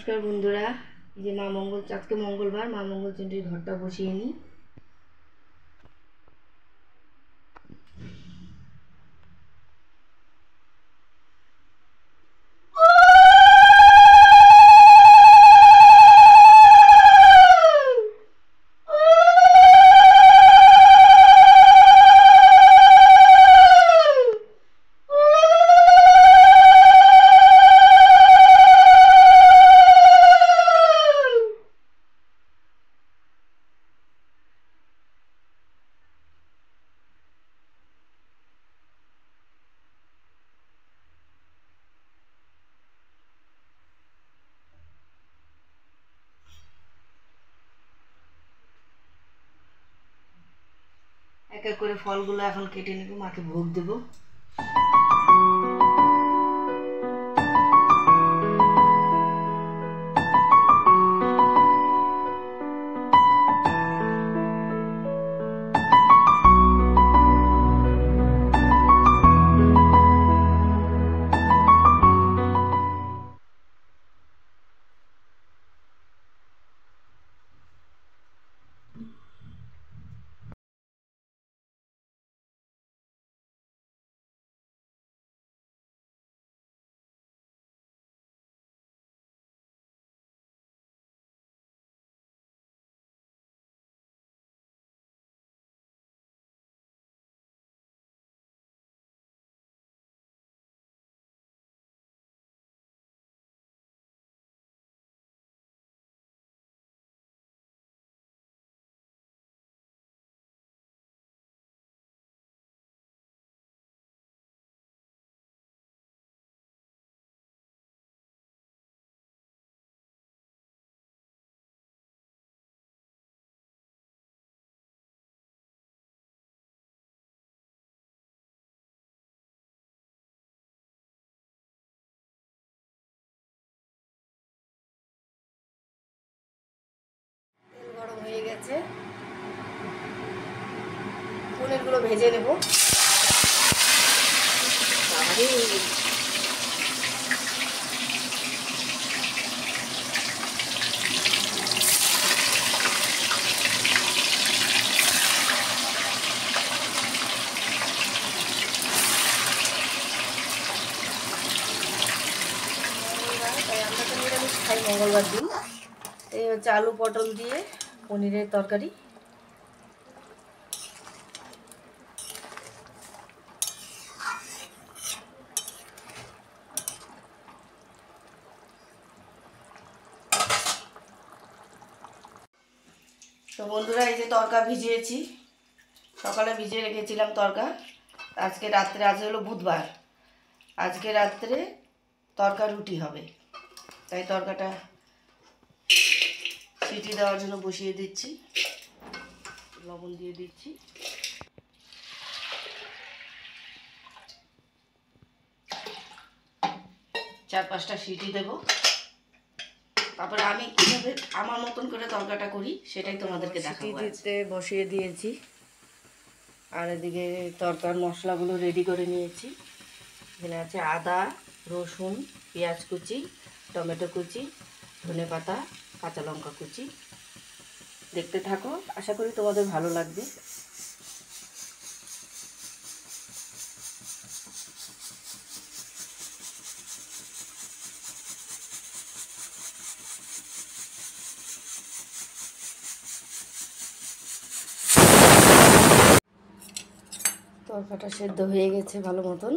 নমস্কার বন্ধুরা, এই যে মা মঙ্গল, আজকে মঙ্গলবার, মা মঙ্গলচণ্ডীর ঘরটা বসিয়ে নিই। এক এক করে ফলগুলো এখন কেটে নেব, মাকে ভোগ দেবো। তেল গরম হয়ে গেছে, পনিরগুলো ভেজে নেব। তাই আমরা তো নিরামিষ খাই মঙ্গলবার দিন। এই হচ্ছে আলু পটল দিয়ে পনিরের তরকারি। তো বন্ধুরা, এই যে তরকা ভিজিয়েছি, সকালে ভিজিয়ে রেখেছিলাম তরকা। আজকে রাত্রে, আজ হলো বুধবার, আজকে রাত্রে তরকা রুটি হবে, তাই তরকাটা সিটি দেওয়ার জন্য বসিয়ে দিচ্ছি। লবণ দিয়ে দিচ্ছি। চার পাঁচটা সিটি দেব, তারপরে আমি কীভাবে আমার মতন করে তরকাটা করি সেটাই তোমাদেরকে দেখাবো। সিটি দিতে বসিয়ে দিয়েছি, আর এদিকে তরকার মশলাগুলো রেডি করে নিয়েছি। এখানে আছে আদা, রসুন, পেঁয়াজ কুচি, টমেটো কুচি, ধনেপাতা, কাঁচা লঙ্কা কুচি। দেখতে থাকো, আশা করি তোমাদের ভালো লাগবে। তরকাটা সেদ্ধ হয়ে গেছে ভালো মতন।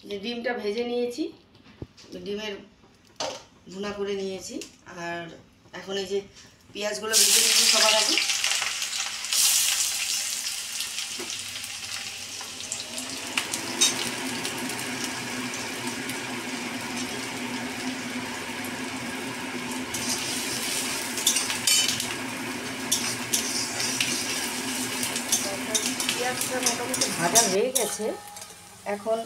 যে ডিমটা ভেজে নিয়েছি, ডিমের ভুনা করে নিয়েছি। আর এখন এই যে পেঁয়াজগুলো ভেজে নিয়েছি সবার আগে। পেঁয়াজটা মোটামুটি ভাজা হয়ে গেছে, এখন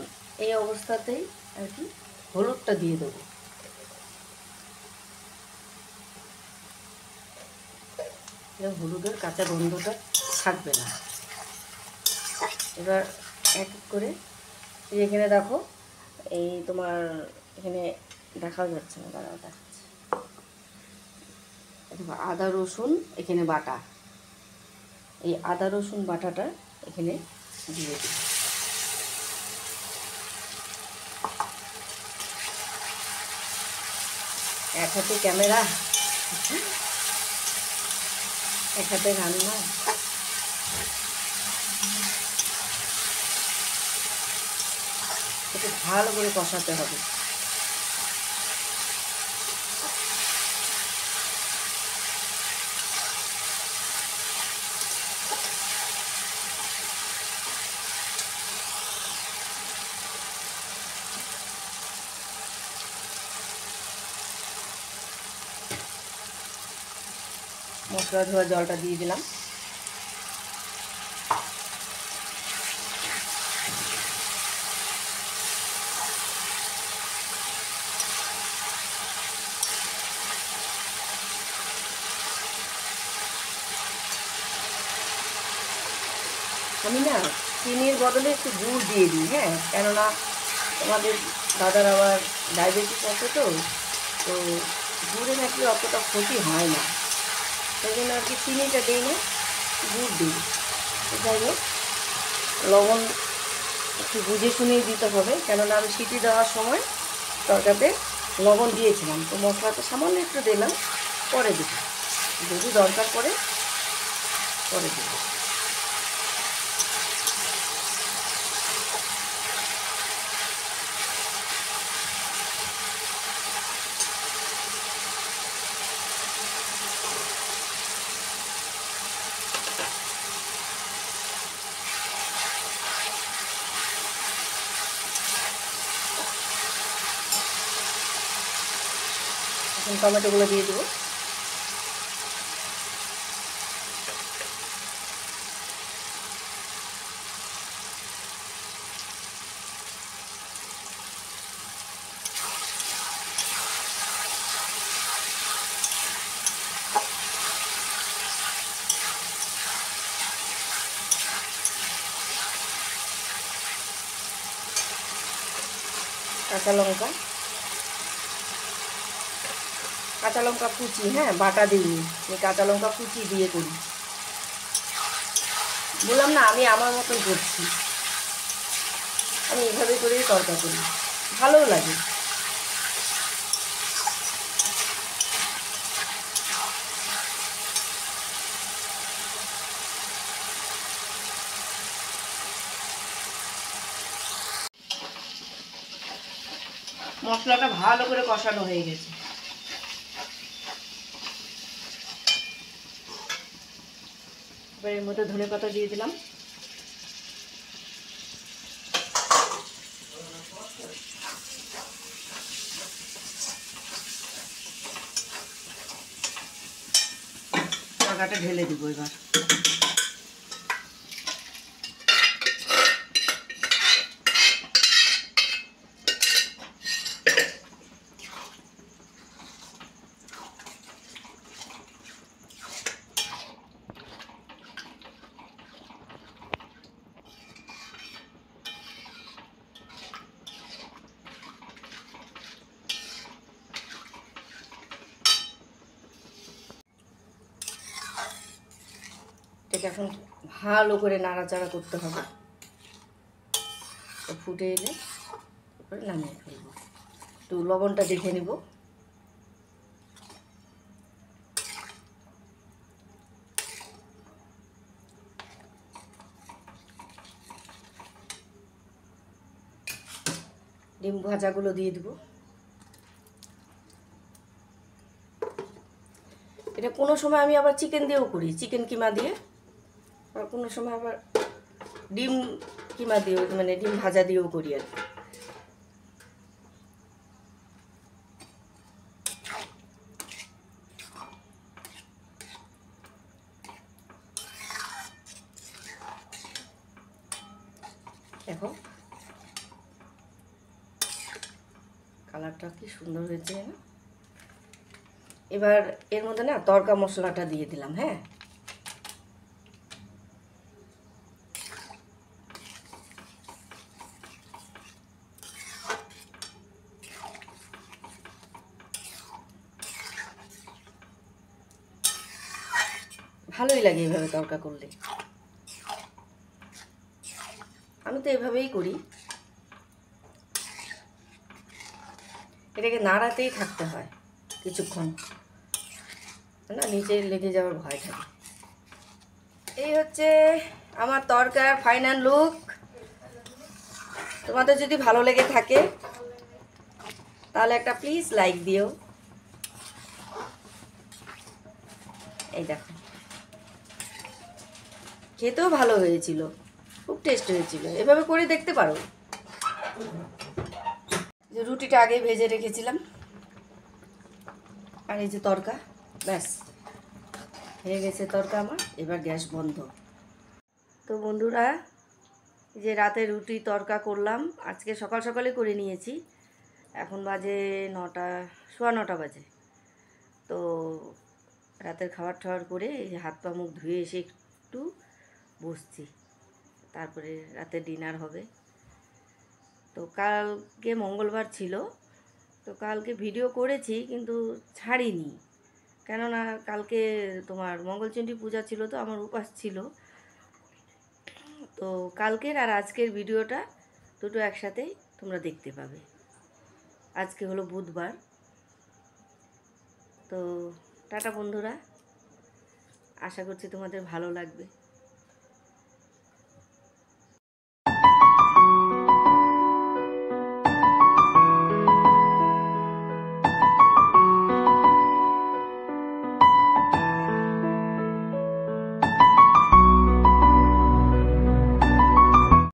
এই অবস্থাতেই আর কি হলুদটা দিয়ে দেবো। হলুদের কাঁচা গন্ধটা থাকবে না। এবার এক এক করে এখানে দেখো, এই তোমার এখানে দেখা যাচ্ছে না, দাঁড়াও দেখাচ্ছি। দেখো আদা রসুন এখানে বাটা, এই আদা রসুন বাটাটা এখানে দিয়ে দিই। এক হাতে ক্যামেরা, এক হাতে রান্না। একটু ভালো করে কষাতে হবে। মশলা ধোয়া জলটা দিয়ে দিলাম। আমি না চিনির বদলে একটু গুড় দিয়ে দিই, হ্যাঁ, কেননা তোমাদের দাদার আবার ডায়াবেটিস আছে, তো তো গুড়ে নাকি অতটা ক্ষতি হয় না, সেই জন্য আর কি চিনিটা দিই না, গুড় দিই। যাই হোক, লবণ একটু বুঝে শুনেই দিতে হবে, কেননা আমি সিটি দেওয়ার সময় তরকারিতে লবণ দিয়েছিলাম, তো মশলাটা সামান্য একটু দিলাম, পরে দিব, যদি দরকার পড়ে পরে দিব। এখন টমেটোগুলো দিয়ে দেবো। কাঁচা লঙ্কা, কাঁচা লঙ্কা কুচি, হ্যাঁ, বাটা দিইনি, আমি কাঁচা লঙ্কা কুচি দিয়ে করি। বললাম না আমি আমার মতন করছি, আমি এইভাবে করেই তরকা করি, ভালোও লাগে। মশলাটা ভালো করে কষানো হয়ে গেছে, এবার এর মধ্যে ধনে পাতা দিয়ে দিলাম। তরকাটা ঢেলে দিব এবার। এটাকে এখন ভালো করে নাড়াচাড়া করতে হবে, ফুটে এলে তারপরে নামিয়ে ফেলবো। একটু লবণটা দেখে নিব। ডিম ভাজাগুলো দিয়ে দিব। এটা কোনো সময় আমি আবার চিকেন দিয়েও করি, চিকেন কিমা দিয়ে, আর কোনো সময় আবার ডিম কিমা দিয়েও, মানে ডিম ভাজা দিয়েও করি আর কি। দেখো কালারটা কি সুন্দর হয়েছে না। এবার এর মধ্যে না তড়কা মশলাটা দিয়ে দিলাম, হ্যাঁ, ভালোই লাগে এভাবে তরকা করলে। আমি তো এভাবেই করি। এটাকে নাড়াতেই থাকতে হয় কিছুক্ষণ, না নিচে লেগে যাওয়ার ভয় থাকে। এই হচ্ছে আমার তরকার ফাইনাল লুক। তোমাদের যদি ভালো লেগে থাকে তাহলে একটা প্লিজ লাইক দিও। এই দেখো, খেতেও ভালো হয়েছিল, খুব টেস্ট হয়েছিল। এভাবে করে দেখতে পারো। যে রুটিটা আগে ভেজে রেখেছিলাম, আর এই যে তরকা, ব্যাস হয়ে গেছে তরকা আমার। এবার গ্যাস বন্ধ। তো বন্ধুরা, যে রাতে রুটি তরকা করলাম, আজকে সকাল সকালে করে নিয়েছি। এখন বাজে 9টা, সোয়া 9টা বাজে। তো রাতের খাবার টাবার করে এই যে হাত পা মুখ ধুয়ে এসে একটু বসছি, তারপরে রাতে ডিনার হবে। তো কালকে মঙ্গলবার ছিল, তো কালকে ভিডিও করেছি কিন্তু ছাড়িনি, কেননা কালকে তোমার মঙ্গলচণ্ডী পূজা ছিল, তো আমার উপাস ছিল। তো কালকের আর আজকের ভিডিওটা দুটো একসাথেই তোমরা দেখতে পাবে। আজকে হলো বুধবার। তো টাটা বন্ধুরা, আশা করছি তোমাদের ভালো লাগবে।